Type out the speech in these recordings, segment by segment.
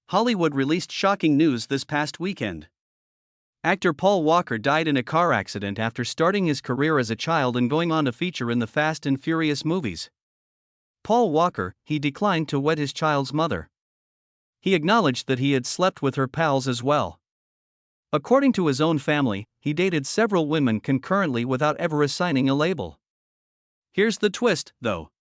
Hollywood released shocking news this past weekend. Actor Paul Walker died in a car accident after starting his career as a child and going on to feature in the Fast and Furious movies. Paul Walker, he declined to wed his child's mother. He acknowledged that he had slept with her pals as well. According to his own family, he dated several women concurrently without ever assigning a label. Here's the twist, though.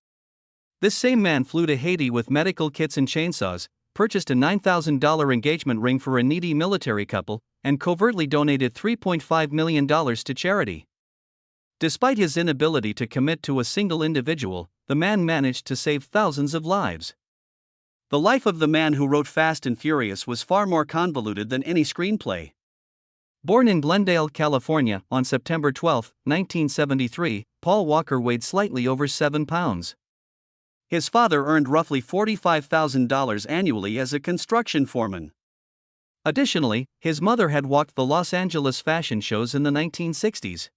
This same man flew to Haiti with medical kits and chainsaws, purchased a $9,000 engagement ring for a needy military couple, and covertly donated $3.5 million to charity. Despite his inability to commit to a single individual, the man managed to save thousands of lives. The life of the man who wrote Fast and Furious was far more convoluted than any screenplay. Born in Glendale, California, on September 12, 1973, Paul Walker weighed slightly over 7 pounds. His father earned roughly $45,000 annually as a construction foreman. Additionally, his mother had walked the Los Angeles fashion shows in the 1960s.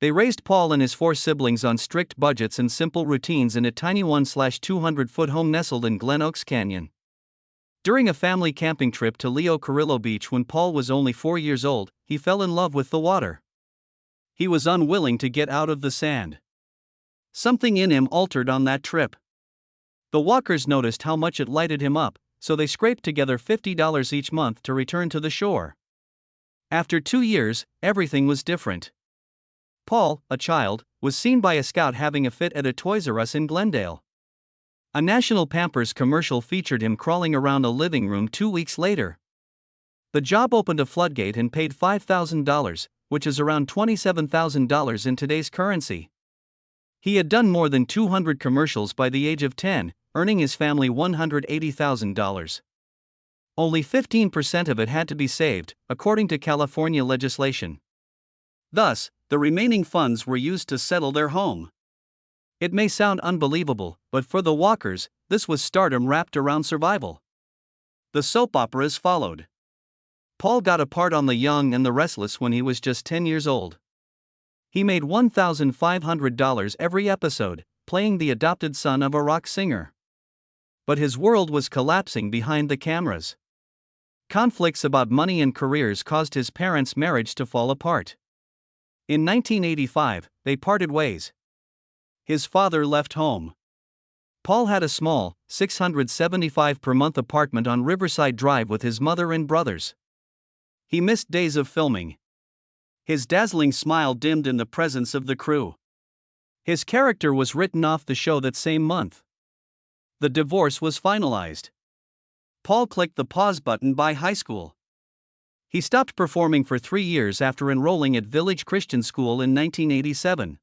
They raised Paul and his 4 siblings on strict budgets and simple routines in a tiny 1/200-foot home nestled in Glen Oaks Canyon. During a family camping trip to Leo Carrillo Beach when Paul was only 4 years old, he fell in love with the water. He was unwilling to get out of the sand. Something in him altered on that trip. The Walkers noticed how much it lighted him up, so they scraped together $50 each month to return to the shore. After 2 years, everything was different. Paul, a child, was seen by a scout having a fit at a Toys R Us in Glendale. A National Pampers commercial featured him crawling around a living room 2 weeks later. The job opened a floodgate and paid $5,000, which is around $27,000 in today's currency. He had done more than 200 commercials by the age of 10, earning his family $180,000. Only 15% of it had to be saved, according to California legislation. Thus, the remaining funds were used to settle their home. It may sound unbelievable, but for the Walkers, this was stardom wrapped around survival. The soap operas followed. Paul got a part on The Young and the Restless when he was just 10 years old. He made $1,500 every episode, playing the adopted son of a rock singer. But his world was collapsing behind the cameras. Conflicts about money and careers caused his parents' marriage to fall apart. In 1985, they parted ways. His father left home. Paul had a small, $675 per month apartment on Riverside Drive with his mother and brothers. He missed days of filming. His dazzling smile dimmed in the presence of the crew. His character was written off the show that same month. The divorce was finalized. Paul clicked the pause button by high school. He stopped performing for 3 years after enrolling at Village Christian School in 1987.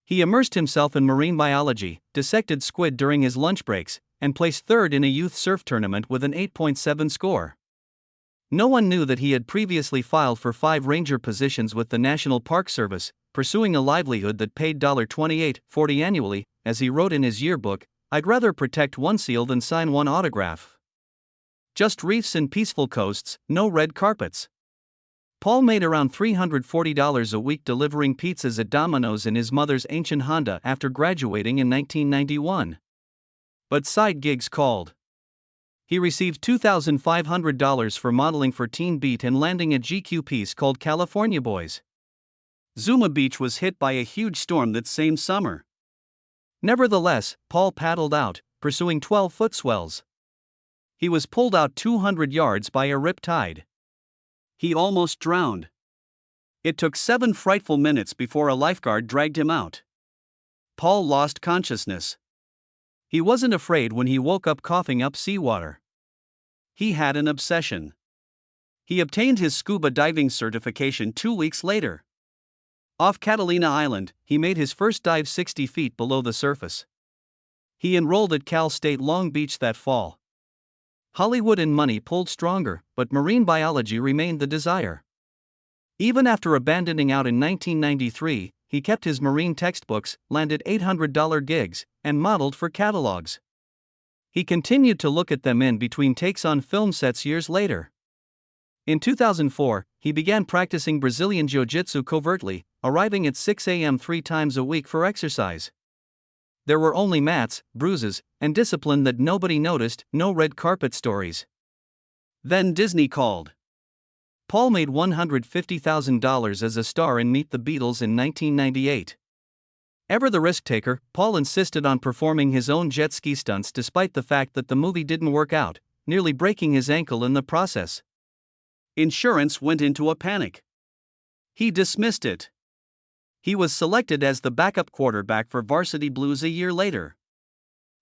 He immersed himself in marine biology, dissected squid during his lunch breaks, and placed third in a youth surf tournament with an 8.7 score. No one knew that he had previously filed for 5 ranger positions with the National Park Service, pursuing a livelihood that paid $28.40 annually. As he wrote in his yearbook, "I'd rather protect one seal than sign one autograph. Just reefs and peaceful coasts, no red carpets." Paul made around $340 a week delivering pizzas at Domino's in his mother's ancient Honda after graduating in 1991. But side gigs called. He received $2,500 for modeling for Teen Beat and landing a GQ piece called California Boys. Zuma Beach was hit by a huge storm that same summer. Nevertheless, Paul paddled out, pursuing 12-foot swells. He was pulled out 200 yards by a rip tide. He almost drowned. It took 7 frightful minutes before a lifeguard dragged him out. Paul lost consciousness. He wasn't afraid when he woke up coughing up seawater. He had an obsession. He obtained his scuba diving certification 2 weeks later. Off Catalina Island, he made his first dive 60 feet below the surface. He enrolled at Cal State Long Beach that fall. Hollywood and money pulled stronger, but marine biology remained the desire. Even after abandoning out in 1993, he kept his marine textbooks, landed $800 gigs, and modeled for catalogs. He continued to look at them in between takes on film sets years later. In 2004, he began practicing Brazilian Jiu-Jitsu covertly, arriving at 6 a.m. 3 times a week for exercise. There were only mats, bruises, and discipline that nobody noticed, no red carpet stories. Then Disney called. Paul made $150,000 as a star in Meet the Beatles in 1998. Ever the risk taker, Paul insisted on performing his own jet ski stunts despite the fact that the movie didn't work out, nearly breaking his ankle in the process. Insurance went into a panic. He dismissed it. He was selected as the backup quarterback for Varsity Blues a year later.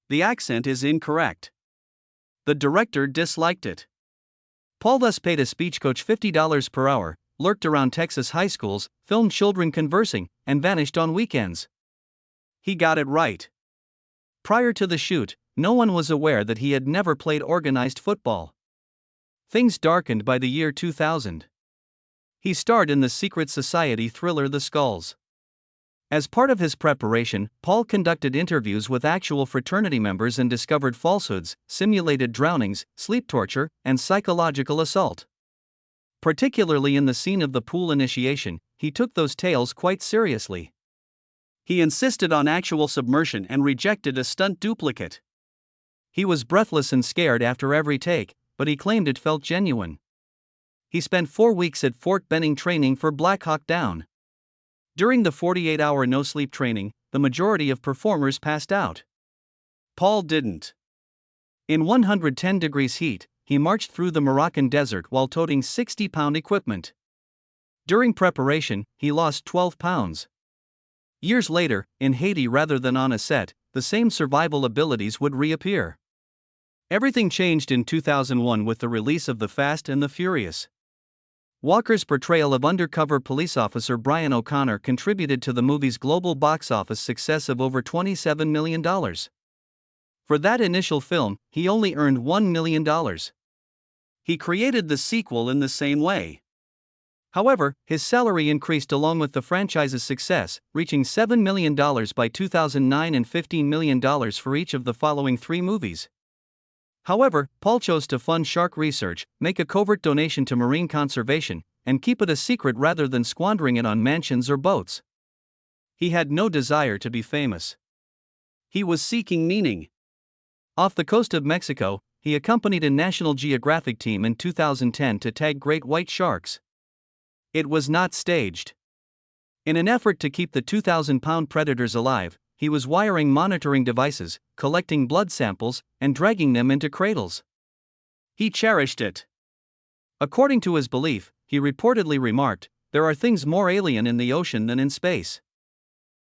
The accent is incorrect. The director disliked it. Paul thus paid a speech coach $50 per hour, lurked around Texas high schools, filmed children conversing, and vanished on weekends. He got it right. Prior to the shoot, no one was aware that he had never played organized football. Things darkened by the year 2000. He starred in the secret society thriller The Skulls. As part of his preparation, Paul conducted interviews with actual fraternity members and discovered falsehoods, simulated drownings, sleep torture, and psychological assault. Particularly in the scene of the pool initiation, he took those tales quite seriously. He insisted on actual submersion and rejected a stunt duplicate. He was breathless and scared after every take, but he claimed it felt genuine. He spent 4 weeks at Fort Benning training for Black Hawk Down. During the 48-hour no-sleep training, the majority of performers passed out. Paul didn't. In 110 degrees heat, he marched through the Moroccan desert while toting 60-pound equipment. During preparation, he lost 12 pounds. Years later, in Haiti rather than on a set, the same survival abilities would reappear. Everything changed in 2001 with the release of The Fast and the Furious. Walker's portrayal of undercover police officer Brian O'Connor contributed to the movie's global box office success of over $27 million. For that initial film, he only earned $1 million. He created the sequel in the same way. However, his salary increased along with the franchise's success, reaching $7 million by 2009 and $15 million for each of the following 3 movies. However, Paul chose to fund shark research, make a covert donation to marine conservation, and keep it a secret rather than squandering it on mansions or boats. He had no desire to be famous. He was seeking meaning. Off the coast of Mexico, he accompanied a National Geographic team in 2010 to tag great white sharks. It was not staged. In an effort to keep the 2,000-pound predators alive, he was wiring monitoring devices, collecting blood samples, and dragging them into cradles. He cherished it. According to his belief, he reportedly remarked, "There are things more alien in the ocean than in space."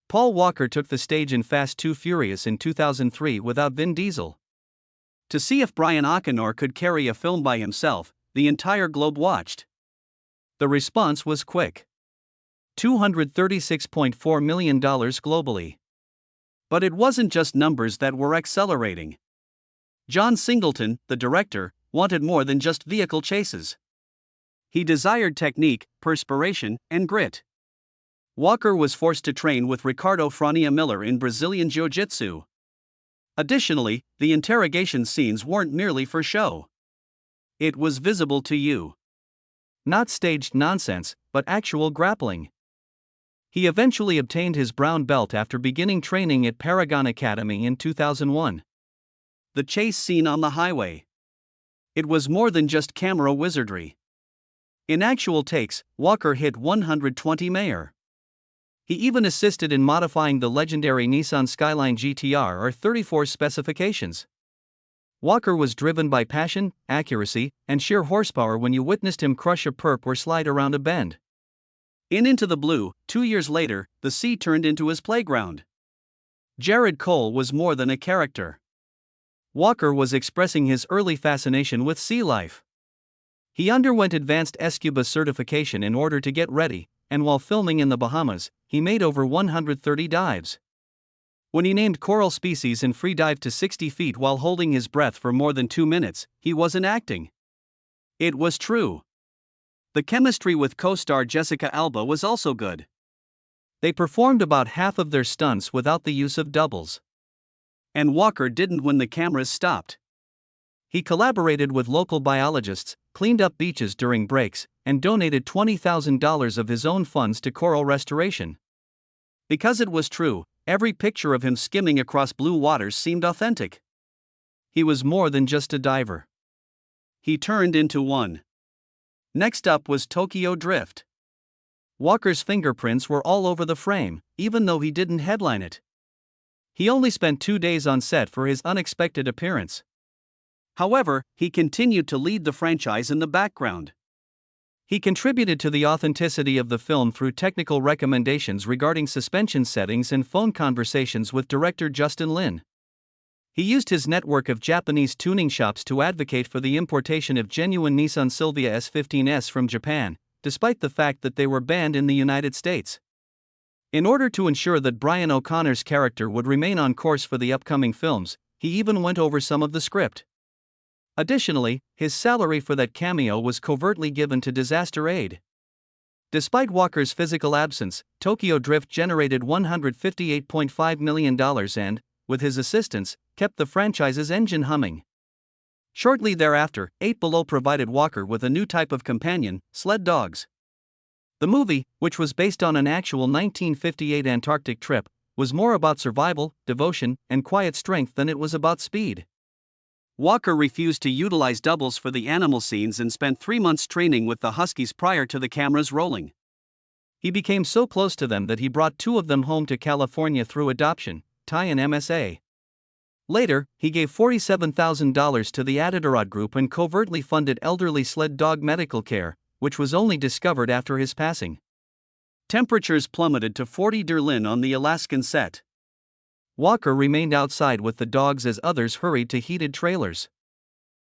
Paul Walker took the stage in Fast 2 Furious in 2003 without Vin Diesel. To see if Brian O'Connor could carry a film by himself, the entire globe watched. The response was quick. $236.4 million globally. But it wasn't just numbers that were accelerating. John Singleton, the director, wanted more than just vehicle chases. He desired technique, perspiration, and grit. Walker was forced to train with Ricardo Frania Miller in Brazilian Jiu-Jitsu. Additionally, the interrogation scenes weren't merely for show. It was visible to you. Not staged nonsense, but actual grappling. He eventually obtained his brown belt after beginning training at Paragon Academy in 2001. The chase scene on the highway. It was more than just camera wizardry. In actual takes, Walker hit 120 mph. He even assisted in modifying the legendary Nissan Skyline GTR R34 specifications. Walker was driven by passion, accuracy, and sheer horsepower when you witnessed him crush a perp or slide around a bend. In Into the Blue, 2 years later, the sea turned into his playground. Jared Cole was more than a character. Walker was expressing his early fascination with sea life. He underwent advanced scuba certification in order to get ready, and while filming in the Bahamas, he made over 130 dives. When he named coral species and free dived to 60 feet while holding his breath for more than 2 minutes, he wasn't acting. It was true. The chemistry with co-star Jessica Alba was also good. They performed about half of their stunts without the use of doubles. And Walker didn't when the cameras stopped. He collaborated with local biologists, cleaned up beaches during breaks, and donated $20,000 of his own funds to coral restoration. Because it was true, every picture of him skimming across blue waters seemed authentic. He was more than just a diver. he turned into one. Next up was Tokyo Drift. Walker's fingerprints were all over the frame, even though he didn't headline it. He only spent 2 days on set for his unexpected appearance. However, he continued to lead the franchise in the background. He contributed to the authenticity of the film through technical recommendations regarding suspension settings and phone conversations with director Justin Lin. He used his network of Japanese tuning shops to advocate for the importation of genuine Nissan Silvia S15S from Japan, despite the fact that they were banned in the United States. In order to ensure that Brian O'Connor's character would remain on course for the upcoming films, he even went over some of the script. Additionally, his salary for that cameo was covertly given to disaster aid. Despite Walker's physical absence, Tokyo Drift generated $158.5 million and, with his assistance, kept the franchise's engine humming. Shortly thereafter, 8 Below provided Walker with a new type of companion, sled dogs. The movie, which was based on an actual 1958 Antarctic trip, was more about survival, devotion, and quiet strength than it was about speed. Walker refused to utilize doubles for the animal scenes and spent 3 months training with the Huskies prior to the cameras rolling. He became so close to them that he brought 2 of them home to California through adoption, Ty and MSA. Later, he gave $47,000 to the Iditarod Group and covertly funded elderly sled dog medical care, which was only discovered after his passing. Temperatures plummeted to 40 Berlin on the Alaskan set. Walker remained outside with the dogs as others hurried to heated trailers.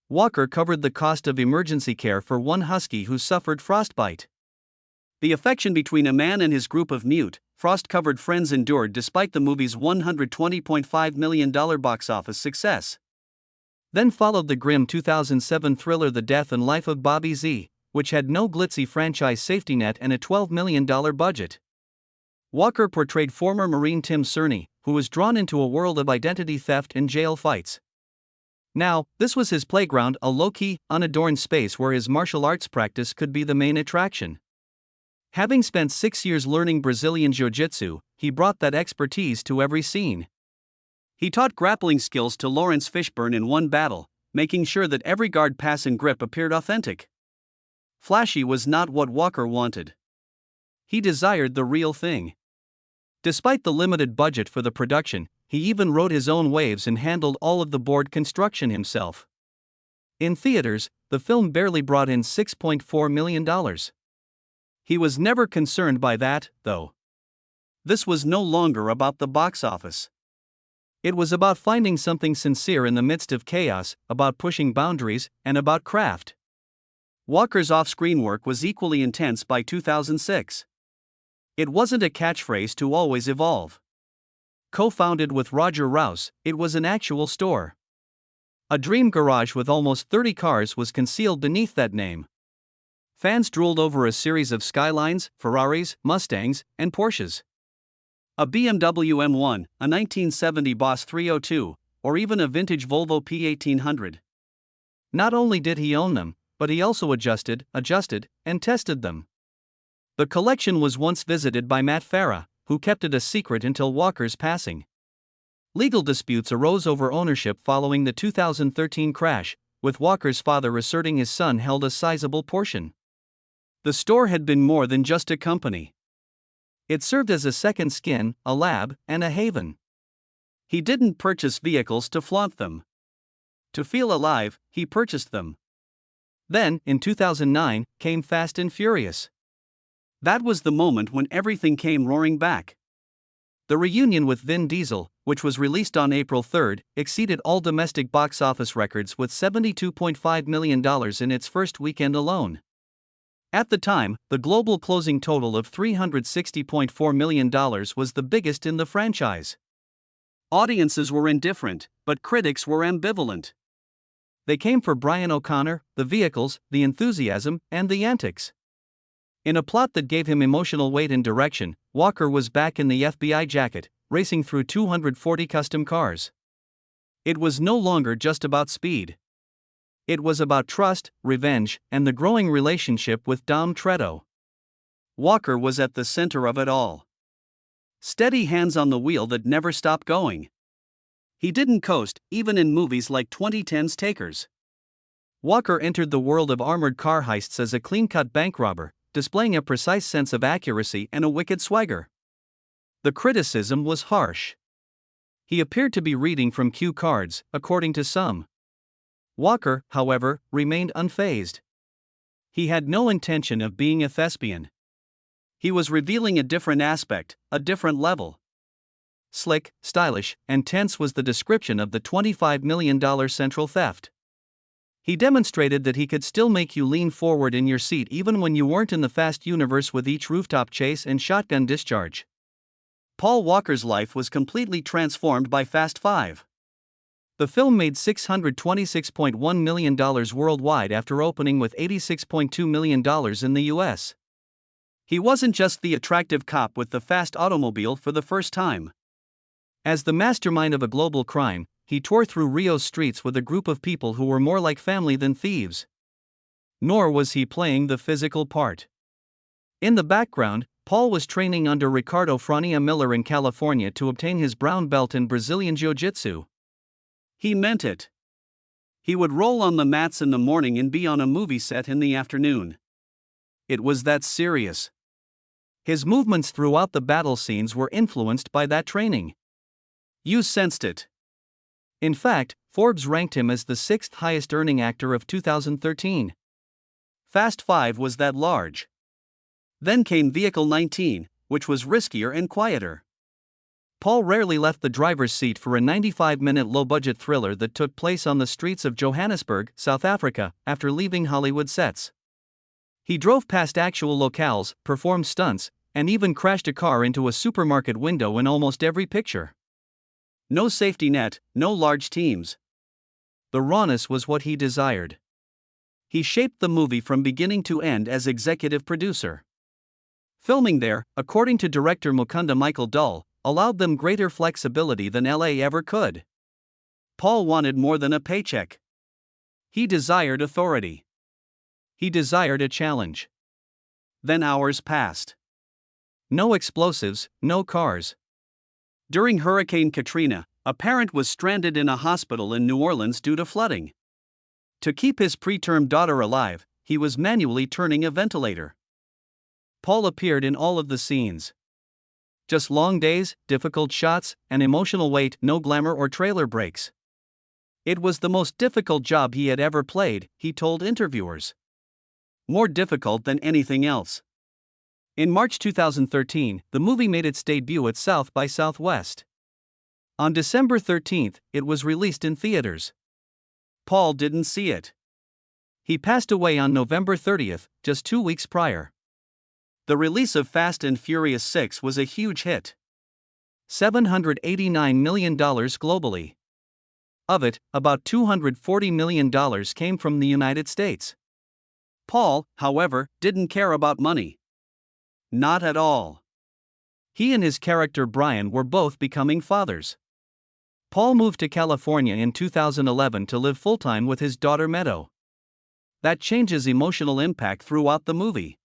Walker covered the cost of emergency care for one husky who suffered frostbite. The affection between a man and his group of mute, frost-covered friends endured despite the movie's $120.5 million box office success. Then followed the grim 2007 thriller The Death and Life of Bobby Z, which had no glitzy franchise safety net and a $12 million budget. Walker portrayed former Marine Tim Cerny, who was drawn into a world of identity theft and jail fights. Now, this was his playground, a low-key, unadorned space where his martial arts practice could be the main attraction. Having spent 6 years learning Brazilian Jiu-Jitsu, he brought that expertise to every scene. He taught grappling skills to Lawrence Fishburne in one battle, making sure that every guard pass and grip appeared authentic. Flashy was not what Walker wanted. He desired the real thing. Despite the limited budget for the production, he even wrote his own waves and handled all of the board construction himself. In theaters, the film barely brought in $6.4 million. He was never concerned by that, though. This was no longer about the box office. It was about finding something sincere in the midst of chaos, about pushing boundaries, and about craft. Walker's off-screen work was equally intense by 2006. It wasn't a catchphrase to always evolve. Co-founded with Roger Rouse, it was an actual store. A dream garage with almost 30 cars was concealed beneath that name. Fans drooled over a series of Skylines, Ferraris, Mustangs, and Porsches. A BMW M1, a 1970 Boss 302, or even a vintage Volvo P1800. Not only did he own them, but he also adjusted, and tested them. The collection was once visited by Matt Farah, who kept it a secret until Walker's passing. Legal disputes arose over ownership following the 2013 crash, with Walker's father asserting his son held a sizable portion. The store had been more than just a company. It served as a second skin, a lab, and a haven. He didn't purchase vehicles to flaunt them. To feel alive, he purchased them. Then, in 2009, came Fast and Furious. That was the moment when everything came roaring back. The reunion with Vin Diesel, which was released on April 3, exceeded all domestic box office records with $72.5 million in its first weekend alone. At the time, the global closing total of $360.4 million was the biggest in the franchise. Audiences were indifferent, but critics were ambivalent. They came for Brian O'Connor, the vehicles, the enthusiasm, and the antics. In a plot that gave him emotional weight and direction, Walker was back in the FBI jacket, racing through 240 custom cars. It was no longer just about speed. It was about trust, revenge, and the growing relationship with Dom Toretto. Walker was at the center of it all. Steady hands on the wheel that never stopped going. He didn't coast, even in movies like 2010's Takers. Walker entered the world of armored car heists as a clean-cut bank robber, displaying a precise sense of accuracy and a wicked swagger. The criticism was harsh. He appeared to be reading from cue cards, according to some. Walker, however, remained unfazed. He had no intention of being a thespian. He was revealing a different aspect, a different level. Slick, stylish, and tense was the description of the $25 million central theft. He demonstrated that he could still make you lean forward in your seat even when you weren't in the Fast universe with each rooftop chase and shotgun discharge. Paul Walker's life was completely transformed by Fast 5. The film made $626.1 million worldwide after opening with $86.2 million in the US. He wasn't just the attractive cop with the fast automobile for the first time. As the mastermind of a global crime, he tore through Rio's streets with a group of people who were more like family than thieves. Nor was he playing the physical part. In the background, Paul was training under Ricardo Frania Miller in California to obtain his brown belt in Brazilian Jiu-Jitsu. He meant it. He would roll on the mats in the morning and be on a movie set in the afternoon. It was that serious. His movements throughout the battle scenes were influenced by that training. You sensed it. In fact, Forbes ranked him as the sixth highest earning actor of 2013. Fast 5 was that large. Then came Vehicle 19, which was riskier and quieter. Paul rarely left the driver's seat for a 95-minute low-budget thriller that took place on the streets of Johannesburg, South Africa, after leaving Hollywood sets. He drove past actual locales, performed stunts, and even crashed a car into a supermarket window in almost every picture. No safety net, no large teams. The rawness was what he desired. He shaped the movie from beginning to end as executive producer. Filming there, according to director Mukunda Michael Dull, allowed them greater flexibility than LA ever could. Paul wanted more than a paycheck. He desired authority. He desired a challenge. Then hours passed. No explosives, no cars. During Hurricane Katrina, a parent was stranded in a hospital in New Orleans due to flooding. To keep his preterm daughter alive, he was manually turning a ventilator. Paul appeared in all of the scenes. Just long days, difficult shots, and emotional weight, no glamour or trailer breaks. It was the most difficult job he had ever played, he told interviewers. More difficult than anything else. In March 2013, the movie made its debut at South by Southwest. On December 13, it was released in theaters. Paul didn't see it. He passed away on November 30, just 2 weeks prior. The release of Fast and Furious 6 was a huge hit. $789 million globally. Of it, about $240 million came from the United States. Paul, however, didn't care about money. Not at all. He and his character Brian were both becoming fathers. Paul moved to California in 2011 to live full-time with his daughter Meadow. That changes emotional impact throughout the movie.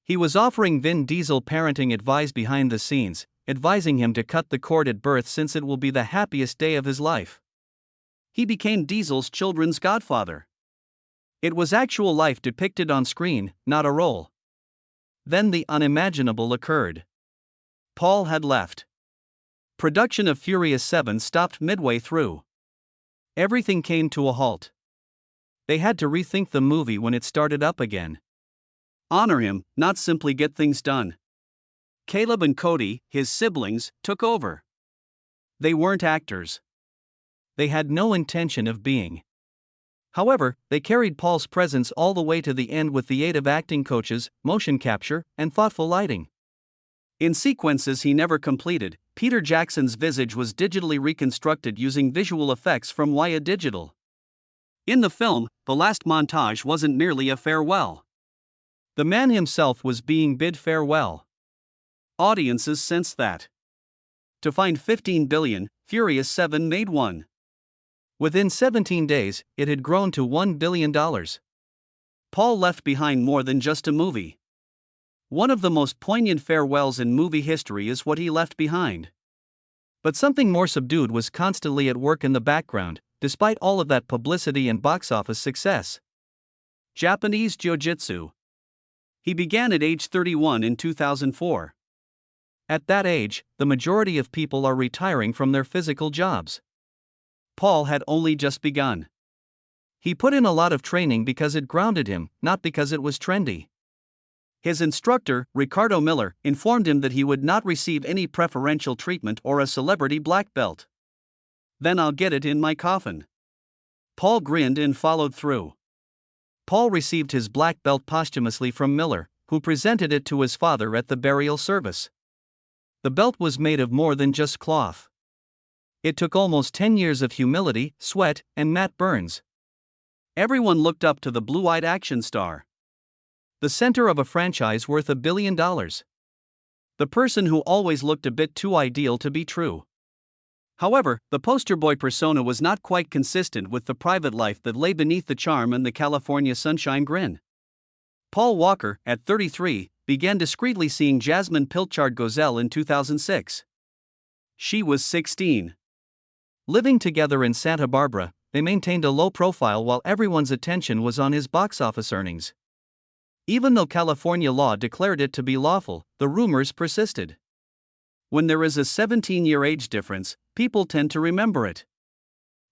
He was offering Vin Diesel parenting advice behind the scenes, advising him to cut the cord at birth since it will be the happiest day of his life. He became Diesel's children's godfather. It was actual life depicted on screen, not a role. Then the unimaginable occurred. Paul had left. Production of Furious 7 stopped midway through. Everything came to a halt. They had to rethink the movie when it started up again. Honor him, not simply get things done. Caleb and Cody, his siblings, took over. They weren't actors. They had no intention of being. However, they carried Paul's presence all the way to the end with the aid of acting coaches, motion capture, and thoughtful lighting. In sequences he never completed, Peter Jackson's visage was digitally reconstructed using visual effects from Waya Digital. In the film, the last montage wasn't merely a farewell. The man himself was being bid farewell. Audiences sensed that. To find $15 billion, Furious 7 made one. Within 17 days, it had grown to $1 billion. Paul left behind more than just a movie. One of the most poignant farewells in movie history is what he left behind. But something more subdued was constantly at work in the background, despite all of that publicity and box office success. Japanese Jiu-Jitsu. He began at age 31 in 2004. At that age, the majority of people are retiring from their physical jobs. Paul had only just begun. He put in a lot of training because it grounded him, not because it was trendy. His instructor, Ricardo Miller, informed him that he would not receive any preferential treatment or a celebrity black belt. "Then I'll get it in my coffin." Paul grinned and followed through. Paul received his black belt posthumously from Miller, who presented it to his father at the burial service. The belt was made of more than just cloth. It took almost 10 years of humility, sweat, and Matt Burns. Everyone looked up to the blue-eyed action star. The center of a franchise worth $1 billion. The person who always looked a bit too ideal to be true. However, the poster boy persona was not quite consistent with the private life that lay beneath the charm and the California sunshine grin. Paul Walker, at 33, began discreetly seeing Jasmine Pilchard-Gozell in 2006. She was 16. Living together in Santa Barbara, they maintained a low profile while everyone's attention was on his box office earnings. Even though California law declared it to be lawful, the rumors persisted. When there is a 17-year age difference, people tend to remember it.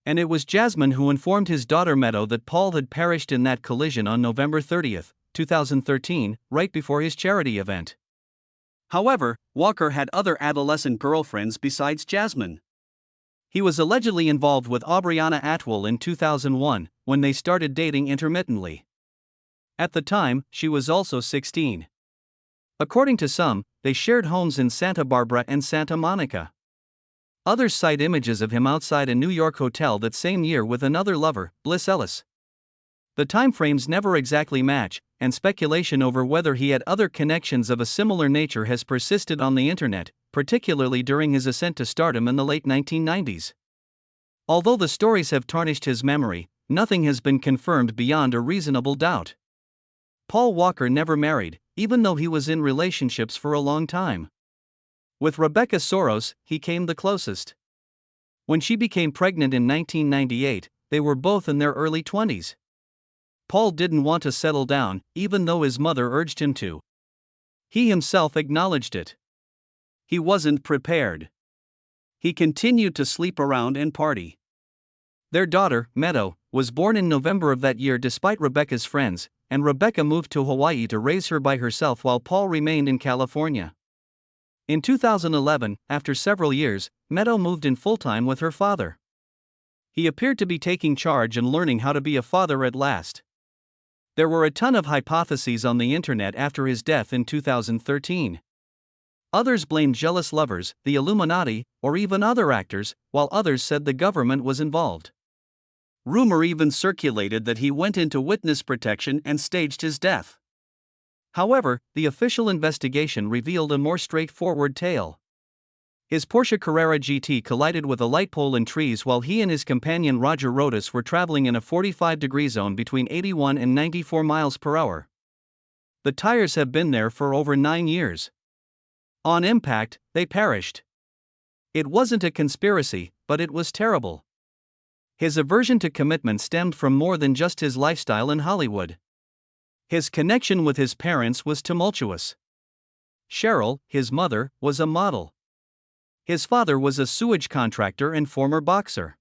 And it was Jasmine who informed his daughter Meadow that Paul had perished in that collision on November 30, 2013, right before his charity event. However, Walker had other adolescent girlfriends besides Jasmine. He was allegedly involved with Aubriana Atwell in 2001, when they started dating intermittently. At the time, she was also 16. According to some, they shared homes in Santa Barbara and Santa Monica. Others cite images of him outside a New York hotel that same year with another lover, Bliss Ellis. The timeframes never exactly match, and speculation over whether he had other connections of a similar nature has persisted on the internet, particularly during his ascent to stardom in the late 1990s. Although the stories have tarnished his memory, nothing has been confirmed beyond a reasonable doubt. Paul Walker never married, even though he was in relationships for a long time. With Rebecca Soros, he came the closest. When she became pregnant in 1998, they were both in their early 20s. Paul didn't want to settle down, even though his mother urged him to. He himself acknowledged it. He wasn't prepared. He continued to sleep around and party. Their daughter, Meadow, was born in November of that year despite Rebecca's friends, and Rebecca moved to Hawaii to raise her by herself while Paul remained in California. In 2011, after several years, Meadow moved in full-time with her father. He appeared to be taking charge and learning how to be a father at last. There were a ton of hypotheses on the internet after his death in 2013. Others blamed jealous lovers, the Illuminati, or even other actors, while others said the government was involved. Rumor even circulated that he went into witness protection and staged his death. However, the official investigation revealed a more straightforward tale. His Porsche Carrera GT collided with a light pole in trees while he and his companion Roger Rodas were traveling in a 45-degree zone between 81 and 94 miles per hour. The tires have been there for over 9 years. On impact, they perished. It wasn't a conspiracy, but it was terrible. His aversion to commitment stemmed from more than just his lifestyle in Hollywood. His connection with his parents was tumultuous. Cheryl, his mother, was a model. His father was a sewage contractor and former boxer.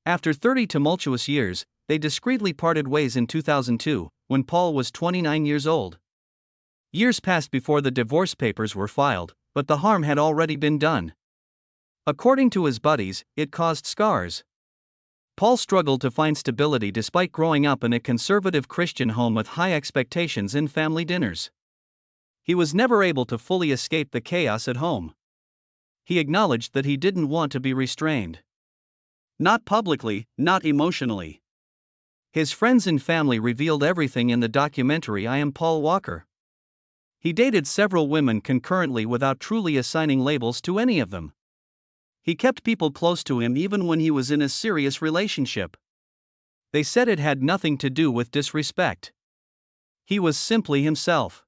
After 30 tumultuous years, they discreetly parted ways in 2002, when Paul was 29 years old. Years passed before the divorce papers were filed, but the harm had already been done. According to his buddies, it caused scars. Paul struggled to find stability despite growing up in a conservative Christian home with high expectations and family dinners. He was never able to fully escape the chaos at home. He acknowledged that he didn't want to be restrained. Not publicly, not emotionally. His friends and family revealed everything in the documentary I Am Paul Walker. He dated several women concurrently without truly assigning labels to any of them. He kept people close to him even when he was in a serious relationship. They said it had nothing to do with disrespect. He was simply himself.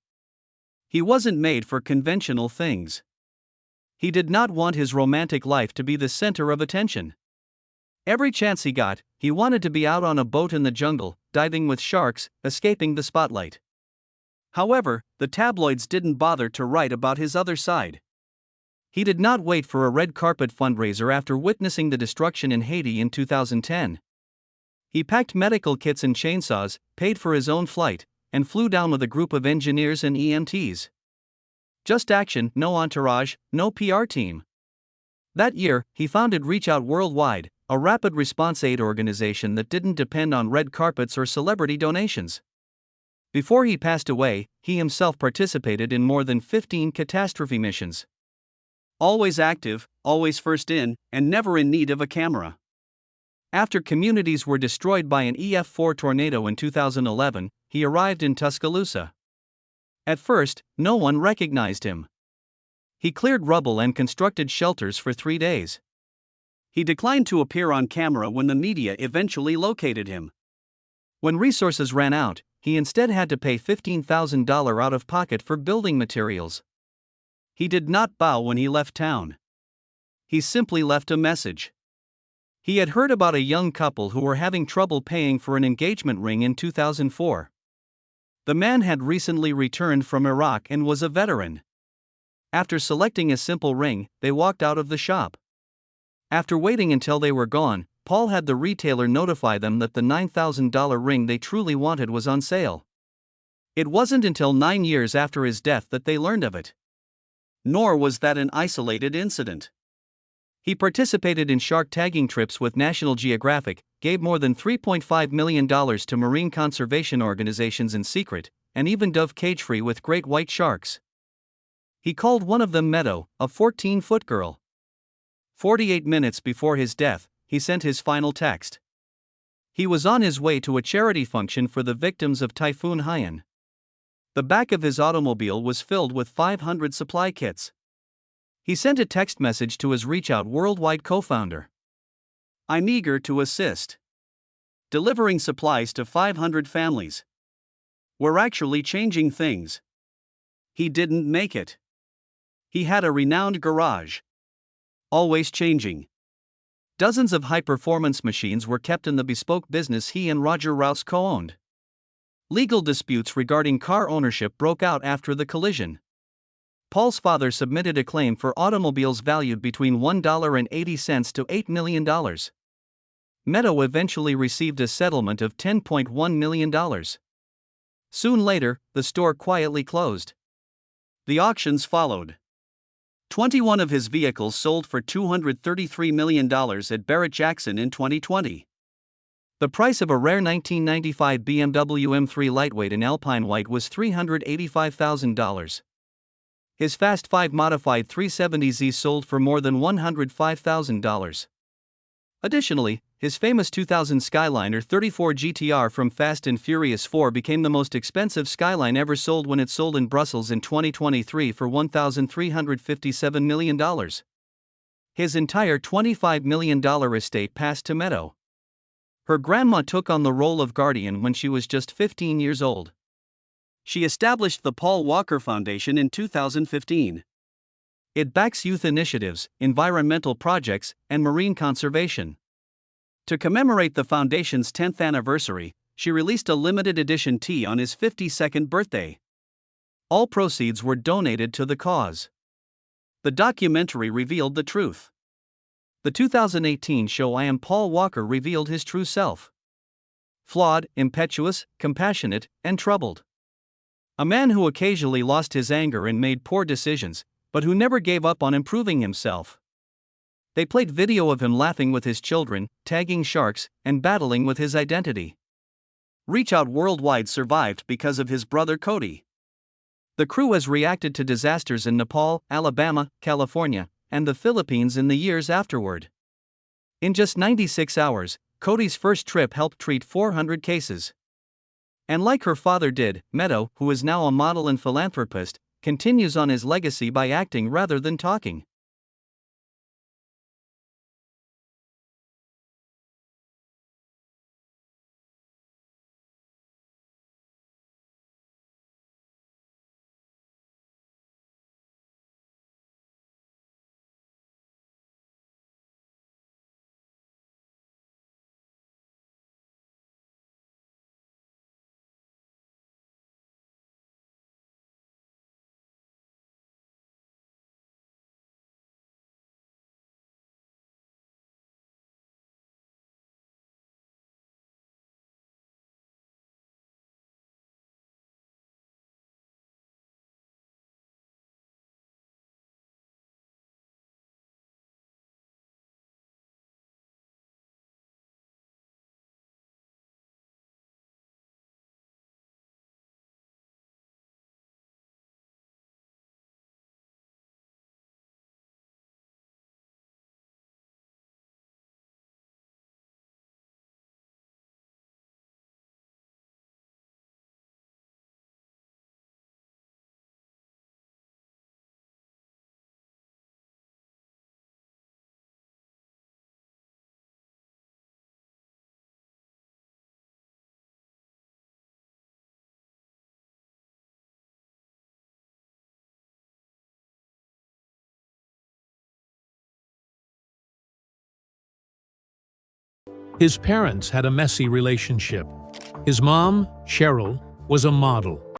He wasn't made for conventional things. He did not want his romantic life to be the center of attention. Every chance he got, he wanted to be out on a boat in the jungle, diving with sharks, escaping the spotlight. However, the tabloids didn't bother to write about his other side. He did not wait for a red carpet fundraiser after witnessing the destruction in Haiti in 2010. He packed medical kits and chainsaws, paid for his own flight, and flew down with a group of engineers and EMTs. Just action, no entourage, no PR team. That year, he founded Reach Out Worldwide, a rapid response aid organization that didn't depend on red carpets or celebrity donations. Before he passed away, he himself participated in more than 15 catastrophe missions. Always active, always first in, and never in need of a camera. After communities were destroyed by an EF4 tornado in 2011, he arrived in Tuscaloosa. At first, no one recognized him. He cleared rubble and constructed shelters for 3 days. He declined to appear on camera when the media eventually located him. When resources ran out, he instead had to pay $15,000 out of pocket for building materials. He did not bow when he left town. He simply left a message. He had heard about a young couple who were having trouble paying for an engagement ring in 2004. The man had recently returned from Iraq and was a veteran. After selecting a simple ring, they walked out of the shop. After waiting until they were gone, Paul had the retailer notify them that the $9,000 ring they truly wanted was on sale. It wasn't until 9 years after his death that they learned of it. Nor was that an isolated incident. He participated in shark tagging trips with National Geographic, gave more than $3.5 million to marine conservation organizations in secret, and even dove cage-free with great white sharks. He called one of them Meadow, a 14-foot girl. 48 minutes before his death, he sent his final text. He was on his way to a charity function for the victims of Typhoon Haiyan. The back of his automobile was filled with 500 supply kits. He sent a text message to his Reach Out Worldwide co-founder. "I'm eager to assist. Delivering supplies to 500 families. We're actually changing things." He didn't make it. He had a renowned garage. Always changing. Dozens of high-performance machines were kept in the bespoke business he and Roger Rouse co-owned. Legal disputes regarding car ownership broke out after the collision. Paul's father submitted a claim for automobiles valued between $1.80 to $8 million. Meadow eventually received a settlement of $10.1 million. Soon later, the store quietly closed. The auctions followed. 21 of his vehicles sold for $233 million at Barrett-Jackson in 2020. The price of a rare 1995 BMW M3 Lightweight in Alpine White was $385,000. His Fast 5 modified 370Z sold for more than $105,000. Additionally, his famous 2000 Skyliner 34 GTR from Fast and Furious 4 became the most expensive Skyline ever sold when it sold in Brussels in 2023 for $1,357 million. His entire $25 million estate passed to Meadow. Her grandma took on the role of guardian when she was just 15 years old. She established the Paul Walker Foundation in 2015. It backs youth initiatives, environmental projects, and marine conservation. To commemorate the foundation's 10th anniversary, she released a limited edition tee on his 52nd birthday. All proceeds were donated to the cause. The documentary revealed the truth. The 2018 show I Am Paul Walker revealed his true self. Flawed, impetuous, compassionate, and troubled. A man who occasionally lost his anger and made poor decisions, but who never gave up on improving himself. They played video of him laughing with his children, tagging sharks, and battling with his identity. Reach Out Worldwide survived because of his brother Cody. The crew has reacted to disasters in Nepal, Alabama, California, and the Philippines in the years afterward. In just 96 hours, Cody's first trip helped treat 400 cases. And like her father did, Meadow, who is now a model and philanthropist, continues on his legacy by acting rather than talking. His parents had a messy relationship. His mom, Cheryl, was a model.